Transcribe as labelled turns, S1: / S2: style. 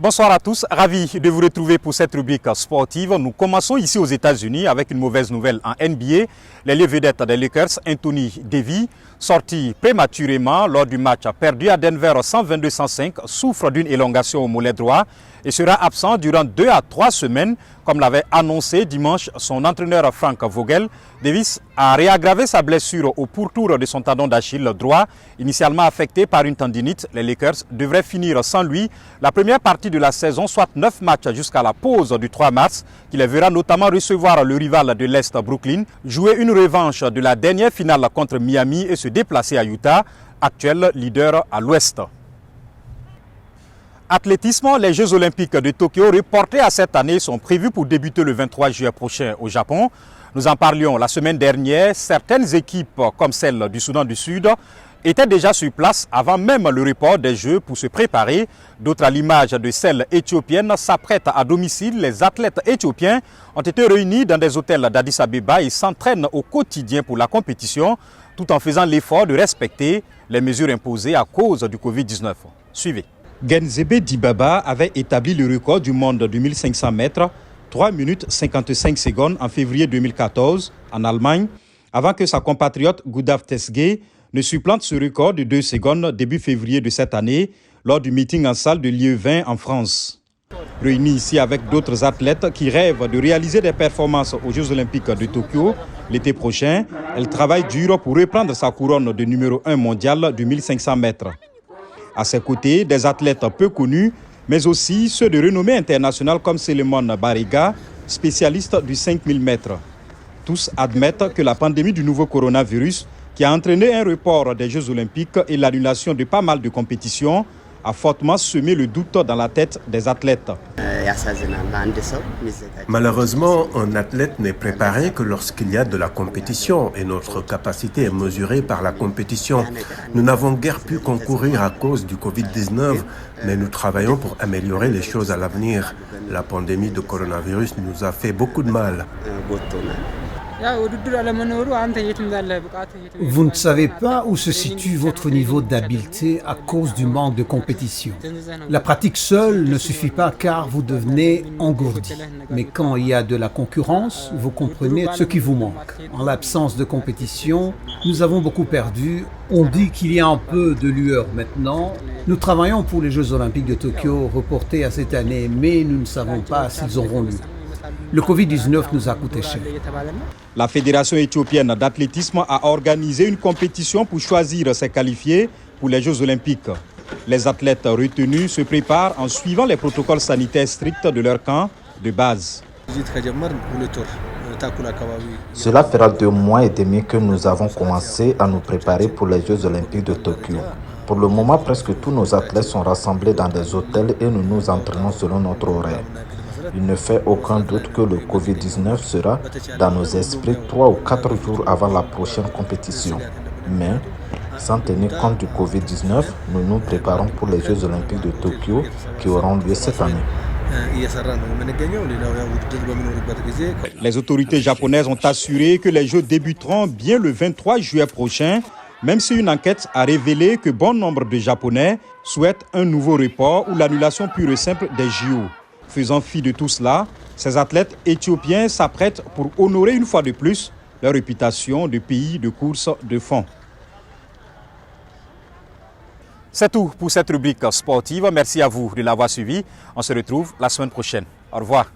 S1: Bonsoir à tous, ravi de vous retrouver pour cette rubrique sportive. Nous commençons ici aux États-Unis avec une mauvaise nouvelle en NBA. L'ailier vedette des Lakers, Anthony Davis, sorti prématurément lors du match perdu à Denver 122-105, souffre d'une élongation au mollet droit et sera absent durant 2 à 3 semaines, comme l'avait annoncé dimanche son entraîneur Frank Vogel. Davis a réaggravé sa blessure au pourtour de son tendon d'Achille droit, initialement affecté par une tendinite. Les Lakers devraient finir sans lui la première partie de la saison, soit 9 matchs jusqu'à la pause du 3 mars, qui les verra notamment recevoir le rival de l'Est, Brooklyn, jouer une revanche de la dernière finale contre Miami et se déplacer à Utah, actuel leader à l'Ouest. Athlétisme, les Jeux Olympiques de Tokyo reportés à cette année sont prévus pour débuter le 23 juillet prochain au Japon. Nous en parlions la semaine dernière. Certaines équipes, comme celle du Soudan du Sud, étaient déjà sur place avant même le report des Jeux pour se préparer. D'autres, à l'image de celle éthiopienne, s'apprêtent à domicile. Les athlètes éthiopiens ont été réunis dans des hôtels d'Addis Abeba et s'entraînent au quotidien pour la compétition, tout en faisant l'effort de respecter les mesures imposées à cause du Covid-19. Suivez. Genzebe Dibaba avait établi le record du monde du 1500 mètres, 3 minutes 55 secondes en février 2014 en Allemagne, avant que sa compatriote Gudav Tesge ne supplante ce record de 2 secondes début février de cette année lors du meeting en salle de Lieu-20 en France. Réunie ici avec d'autres athlètes qui rêvent de réaliser des performances aux Jeux Olympiques de Tokyo l'été prochain, elle travaille dur pour reprendre sa couronne de numéro 1 mondial du 1500 mètres. À ses côtés, des athlètes peu connus, mais aussi ceux de renommée internationale comme Selemon Bariga, spécialiste du 5000 mètres. Tous admettent que la pandémie du nouveau coronavirus, qui a entraîné un report des Jeux Olympiques et l'annulation de pas mal de compétitions, a fortement semé le doute dans la tête des athlètes.
S2: Malheureusement, un athlète n'est préparé que lorsqu'il y a de la compétition et notre capacité est mesurée par la compétition. Nous n'avons guère pu concourir à cause du Covid-19, mais nous travaillons pour améliorer les choses à l'avenir. La pandémie de coronavirus nous a fait beaucoup de mal.
S3: Vous ne savez pas où se situe votre niveau d'habileté à cause du manque de compétition. La pratique seule ne suffit pas car vous devenez engourdi. Mais quand il y a de la concurrence, vous comprenez ce qui vous manque. En l'absence de compétition, nous avons beaucoup perdu. On dit qu'il y a un peu de lueur maintenant. Nous travaillons pour les Jeux Olympiques de Tokyo reportés à cette année, mais nous ne savons pas s'ils auront lieu. Le Covid-19 nous a coûté cher.
S1: La Fédération éthiopienne d'athlétisme a organisé une compétition pour choisir ses qualifiés pour les Jeux Olympiques. Les athlètes retenus se préparent en suivant les protocoles sanitaires stricts de leur camp de base.
S4: Cela fera 2 mois et demi que nous avons commencé à nous préparer pour les Jeux Olympiques de Tokyo. Pour le moment, presque tous nos athlètes sont rassemblés dans des hôtels et nous nous entraînons selon notre horaire. Il ne fait aucun doute que le Covid-19 sera dans nos esprits 3 ou 4 jours avant la prochaine compétition. Mais, sans tenir compte du Covid-19, nous nous préparons pour les Jeux Olympiques de Tokyo qui auront lieu cette année.
S1: Les autorités japonaises ont assuré que les Jeux débuteront bien le 23 juillet prochain, même si une enquête a révélé que bon nombre de Japonais souhaitent un nouveau report ou l'annulation pure et simple des JO. Faisant fi de tout cela, ces athlètes éthiopiens s'apprêtent pour honorer une fois de plus leur réputation de pays de course de fond. C'est tout pour cette rubrique sportive. Merci à vous de l'avoir suivi. On se retrouve la semaine prochaine. Au revoir.